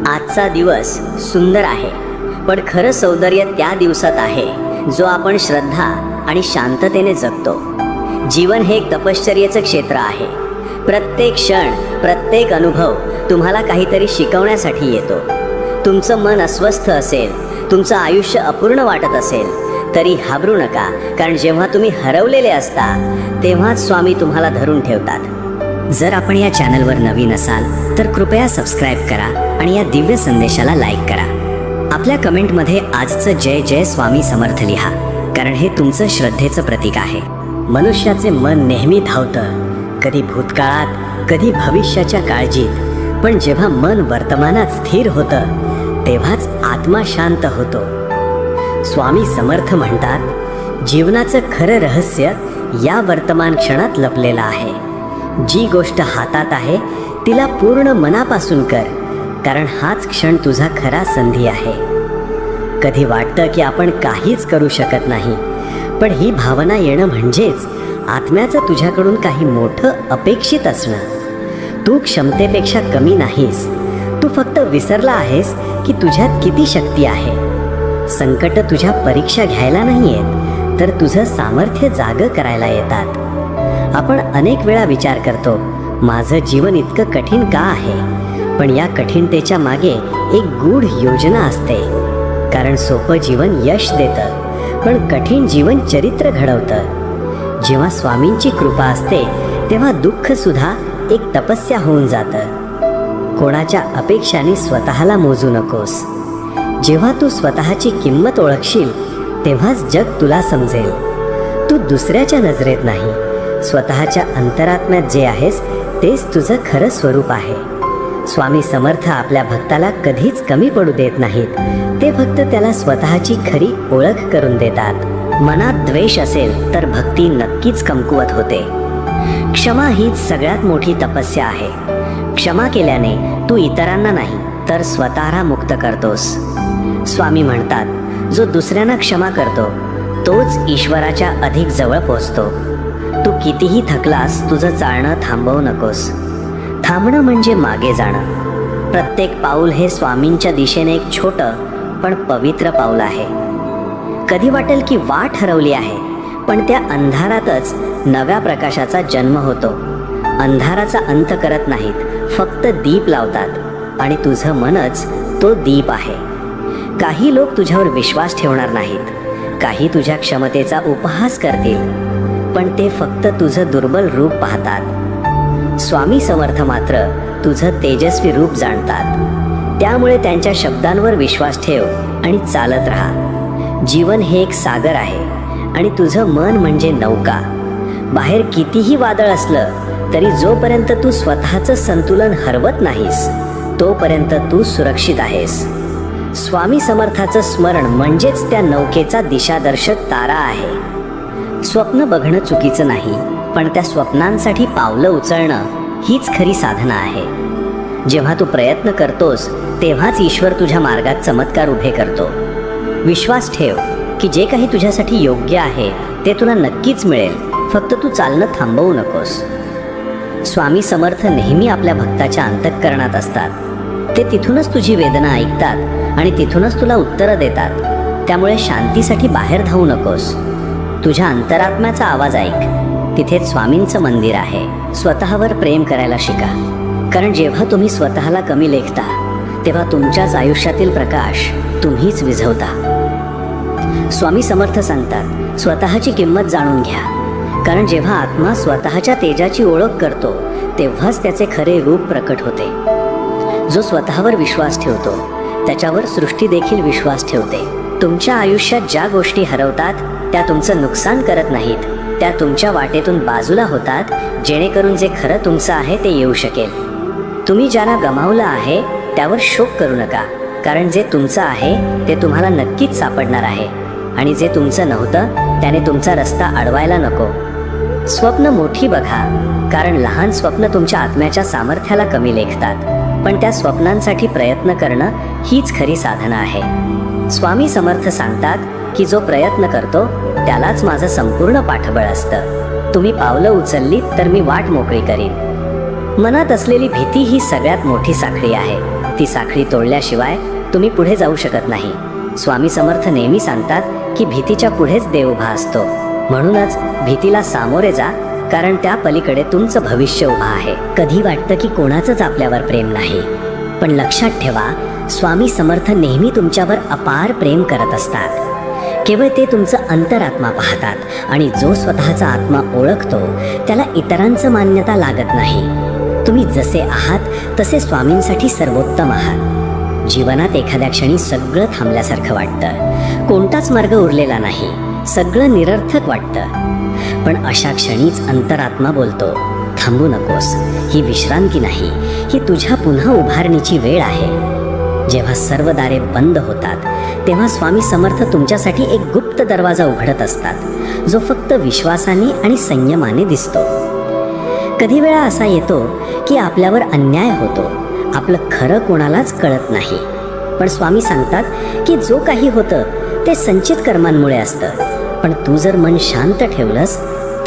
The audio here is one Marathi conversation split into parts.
आजचा दिवस सुंदर आहे, पण खरं सौंदर्य त्या दिवसात आहे जो आपण श्रद्धा आणि शांततेने जगतो. जीवन हे एक तपश्चर्येचं क्षेत्र आहे. प्रत्येक क्षण, प्रत्येक अनुभव तुम्हाला काहीतरी शिकवण्यासाठी येतो. तुमचं मन अस्वस्थ असेल, तुमचं आयुष्य अपूर्ण वाटत असेल तरी घाबरू नका, कारण जेव्हा तुम्ही हरवलेले असता तेव्हाच स्वामी तुम्हाला धरून ठेवतात. जर आपण या चॅनलवर नवीन असाल तर कृपया सबस्क्राईब करा आणि या दिव्य संदेशाला लाईक करा. आपल्या कमेंटमध्ये आजचं जय जय स्वामी समर्थ लिहा, कारण हे तुमचं श्रद्धेचं प्रतीक आहे. मनुष्याचे मन नेहमी धावतं, कधी भूतकाळात, कधी भविष्याच्या काळजीत. पण जेव्हा मन वर्तमानात स्थिर होतं तेव्हाच आत्मा शांत होतो. स्वामी समर्थ म्हणतात, जीवनाचं खरं रहस्य या वर्तमान क्षणात लपलेलं आहे. जी गोष्ट हातात आहे तिला पूर्ण मनापासून कर, कारण हाच क्षण तुझा खरा संधी आहे. कधी वाटतं की आपण काहीच करू शकत नाही, पण ही भावना येणं म्हणजेच आत्म्याचं तुझ्याकडून काही मोठं अपेक्षित असणं. तू क्षमतेपेक्षा कमी नाहीस, तू फक्त विसरला आहेस की तुझ्यात किती शक्ती आहे. संकट तुझ्या परीक्षा घ्यायला नाही येत, तर तुझं सामर्थ्य जागं करायला येतात. आपण अनेक वेळा विचार करतो, माझं जीवन इतकं कठीण का आहे? पण या कठीणतेच्या मागे एक गूढ योजना असते. कारण सोपं जीवन यश देतं, पण कठीण जीवन चरित्र घडवतं. जेव्हा स्वामींची कृपा असते तेव्हा दुःख सुद्धा एक तपस्या होऊन जातं. कोणाच्या अपेक्षांनी स्वतःला मोजू नकोस. जेव्हा तू स्वतःची किंमत ओळखशील तेव्हाच जग तुला समजेल. तू दुसऱ्याच्या नजरेत नाही, स्वतःच्या अंतरात्म्यात जे आहेस तेच तुझं खरं स्वरूप आहे. स्वामी समर्थ आपल्या भक्ताला कधीच कमी पडू देत नाहीत. ते फक्त त्याला स्वतःची खरी ओळख करून देतात. मनात द्वेष असेल तर भक्ती नक्कीच कमकुवत होते. क्षमा हीच सगळ्यात मोठी तपस्या आहे. क्षमा केल्याने तू इतरांना नाही तर स्वतःला मुक्त करतोस. स्वामी म्हणतात, जो दुसऱ्यांना क्षमा करतो तोच ईश्वराच्या अधिक जवळ पोचतो. तू कितीही थकलास तुझं चालणं थांबवू नकोस. थांबणं म्हणजे मागे जाणं. प्रत्येक पाऊल हे स्वामींच्या दिशेने एक छोटं पण पवित्र पाऊल आहे. कधी वाटेल की वाट हरवली आहे, पण त्या अंधारातच नव्या प्रकाशाचा जन्म होतो. अंधाराचा अंत करत नाहीत, फक्त दीप लावतात आणि तुझं मनच तो दीप आहे. काही लोक तुझ्यावर विश्वास ठेवणार नाहीत, काही तुझ्या क्षमतेचा उपहास करतील, पण ते फक्त तुझं दुर्बल रूप पाहतात. स्वामी समर्थ मात्र तुझं तेजस्वी रूप जाणतात. त्यामुळे त्यांच्या शब्दांवर विश्वास ठेव आणि चालत राहा. जीवन हे एक सागर आहे आणि तुझं मन म्हणजे नौका. बाहेर कितीही वादळ असलं तरी जोपर्यंत तू स्वतःचं संतुलन हरवत नाहीस तोपर्यंत तू सुरक्षित आहेस. स्वामी समर्थाचं स्मरण म्हणजेच त्या नौकेचा दिशादर्शक तारा आहे. स्वप्न बघणं चुकीचं नाही, पण त्या स्वप्नांसाठी पावलं उचलणं हीच खरी साधना आहे. जेव्हा तू प्रयत्न करतोस तेव्हाच ईश्वर तुझ्या मार्गात चमत्कार उभे करतो. विश्वास ठेव की जे काही तुझ्यासाठी योग्य आहे ते तुला नक्कीच मिळेल, फक्त तू चालणं थांबवू नकोस. स्वामी समर्थ नेहमी आपल्या भक्ताच्या अंतःकरणात असतात. ते तिथूनच तुझी वेदना ऐकतात आणि तिथूनच तुला उत्तरं देतात. त्यामुळे शांतीसाठी बाहेर धावू नकोस. तुझ्या अंतरात्म्याचा आवाज ऐक, तिथेच स्वामींचं मंदिर आहे. स्वतःवर प्रेम करायला शिका, कारण जेव्हा तुम्ही स्वतःला कमी लेखता तेव्हा तुमच्याच आयुष्यातील प्रकाश तुम्हीच विझवता. स्वामी समर्थ सांगतात, स्वतःची किंमत जाणून घ्या, कारण जेव्हा आत्मा स्वतःच्या तेजाची ओळख करतो तेव्हाच त्याचे खरे रूप प्रकट होते. जो स्वतःवर विश्वास ठेवतो त्याच्यावर सृष्टी देखील विश्वास ठेवते. तुमच्या आयुष्यात ज्या गोष्टी हरवतात त्या तुमचं नुकसान करत नाहीत, त्या तुमच्या वाटेतून बाजूला होतात, जेणेकरून जे खरं तुमचं आहे ते येऊ शकेल. तुम्ही ज्याला गमावलं आहे त्यावर शोक करू नका, कारण जे तुमचं आहे ते तुम्हाला नक्कीच सापडणार आहे, आणि जे तुमचं नव्हतं त्याने तुमचा रस्ता अडवायला नको. स्वप्न मोठी बघा, कारण लहान स्वप्न तुमच्या आत्म्याच्या सामर्थ्याला कमी लेखतात, पण त्या स्वप्नांसाठी प्रयत्न करणं हीच खरी साधना आहे. स्वामी समर्थ सांगतात की जो प्रयत्न करतो त्यालाच माझं संपूर्ण पाठबळ असतं. तुम्ही पावलं उचललीत तर मी वाट मोकळी करीन. मनात असलेली भीती ही सगळ्यात मोठी साखळी आहे. ती साखळी तोडल्याशिवाय तुम्ही पुढे जाऊ शकत नाही. स्वामी समर्थ नेहमी सांगतात की भीतीच्या पुढेच देव उभा असतो. म्हणूनच भीतीला सामोरे जा, कारण त्या पलीकडे तुमचं भविष्य उभा आहे. कधी वाटतं की कोणाचंच आपल्यावर प्रेम नाही, पण लक्षात ठेवा, स्वामी समर्थ नेहमी तुमच्यावर अपार प्रेम करत असतात. केवळ ते तुमचं अंतरात्मा पाहतात आणि जो स्वतःचा आत्मा ओळखतो त्याला इतरांचं मान्यता लागत नाही. तुम्ही जसे आहात तसे स्वामींसाठी सर्वोत्तम आहात. जीवनात एखाद्या क्षणी सगळं थांबल्यासारखं वाटतं, कोणताच मार्ग उरलेला नाही, सगळं निरर्थक वाटतं. पण अशा क्षणीच अंतरात्मा बोलतो, थांबू नकोस, ही विश्रांती नाही, ही तुझ्या पुन्हा उभारणीची वेळ आहे. जेव्हा सर्व दारे बंद होतात तेव्हा स्वामी समर्थ तुमच्यासाठी एक गुप्त दरवाजा उघडत असतात, जो फक्त विश्वासाने आणि संयमाने दिसतो. कधी वेळा असा येतो की आपल्यावर अन्याय होतो, आपलं खरं कोणालाच कळत नाही. पण स्वामी सांगतात की जो काही होतं ते संचित कर्मांमुळे असतं, पण तू जर मन शांत ठेवलंस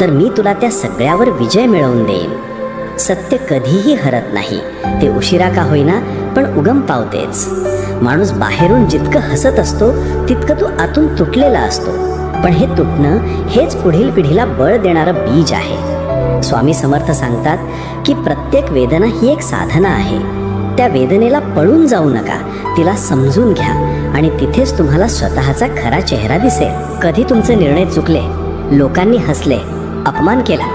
तर मी तुला त्या सगळ्यावर विजय मिळवून देईन. सत्य कधीही हरत नाही, ते उशिरा का होईना पण उगम पावतेच. माणूस बाहेरून जितकं हसत असतो तितकं तो आतून तुटलेला असतो, पण हे तुटणं हेच पुढील पिढीला बळ देणारं बीज आहे. स्वामी समर्थ सांगतात की प्रत्येक वेदना ही एक साधना आहे. त्या वेदनेला पळून जाऊ नका, तिला समजून घ्या आणि तिथेच तुम्हाला स्वतःचा खरा चेहरा दिसेल. कधी तुमचे निर्णय चुकले, लोकांनी हसले, अपमान केला,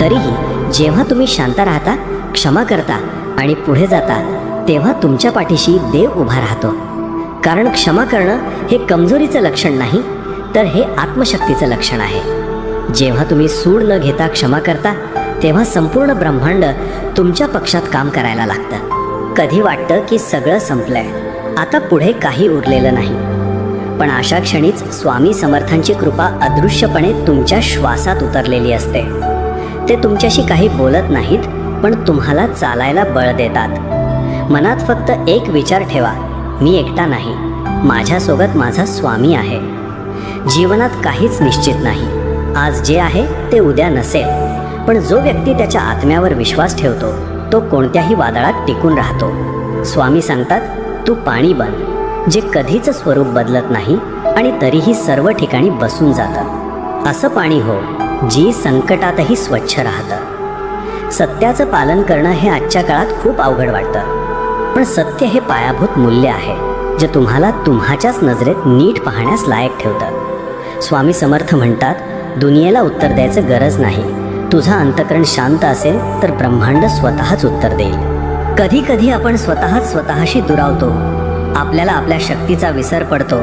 तरीही जेव्हा तुम्ही शांत राहता, क्षमा करता आणि पुढे जाता, तेव्हा तुमच्या पाठीशी देव उभा राहतो. कारण क्षमा करणं हे कमजोरीचं लक्षण नाही, तर हे आत्मशक्तीचं लक्षण आहे. जेव्हा तुम्ही सूड न घेता क्षमा करता तेव्हा संपूर्ण ब्रह्मांड तुमच्या पक्षात काम करायला लागतं. कधी वाटतं की सगळं संपलंय, आता पुढे काही उरलेलं नाही, पण अशा क्षणीच स्वामी समर्थांची कृपा अदृश्यपणे तुमच्या श्वासात उतरलेली असते. ते तुमच्याशी काही बोलत नाहीत, पण तुम्हाला चालायला बळ देतात. मनात फक्त एक विचार ठेवा, मी एकटा नाही, माझ्यासोबत माझा स्वामी आहे. जीवनात काहीच निश्चित नाही, आज जे आहे ते उद्या नसेल, पण जो व्यक्ती त्याच्या आत्म्यावर विश्वास ठेवतो तो कोणत्याही वादळात टिकून राहतो. स्वामी सांगतात, तू पाणी बन, जे कधीच स्वरूप बदलत नाही आणि तरीही सर्व ठिकाणी बसून जातं. असं पाणी हो जी संकटातही स्वच्छ राहतं. सत्याचं पालन करणं हे आजच्या काळात खूप अवघड वाटतं, पण सत्य हे पायाभूत मूल्य आहे, जे तुम्हाला तुम्हाच्याच नजरेत नीट पाहण्यास लायक ठेवतं. स्वामी समर्थ म्हणतात, दुनियेला उत्तर द्यायचं गरज नाही, तुझा अंतःकरण शांत असेल तर ब्रह्मांड स्वतःच उत्तर देईल. कधी कधी आपण स्वतःशी दुरावतो, आपल्याला आपल्या शक्तीचा विसर पडतो,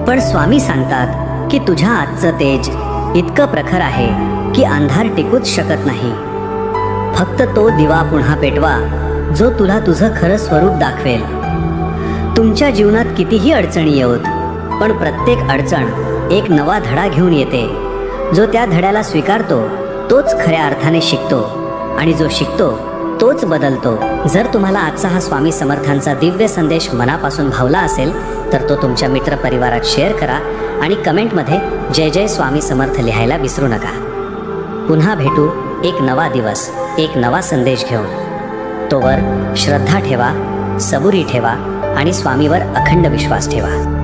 पण स्वामी सांगतात की तुझ्या आजचं तेज इतकं प्रखर आहे की अंधार टिकूच शकत नाही. फक्त तो दिवा पुन्हा पेटवा जो तुला तुझं खरं स्वरूप दाखवेल. तुमच्या जीवनात कितीही अडचणी येऊत, पण प्रत्येक अडचण एक नवा धडा घेऊन येते. जो त्या धड्याला स्वीकारतो तोच खऱ्या अर्थाने शिकतो, आणि जो शिकतो तोच बदलतो. जर तुम्हाला आजचा हा स्वामी समर्थांचा दिव्य संदेश मनापासून भावला असेल तर तो तुमच्या मित्रपरिवारात शेअर करा आणि कमेंटमध्ये जय जय स्वामी समर्थ लिहायला विसरू नका. पुन्हा भेटू एक नवा दिवस, एक नवा संदेश घेऊन. तोवर श्रद्धा ठेवा, सबुरी ठेवा आणि स्वामीवर अखंड विश्वास ठेवा.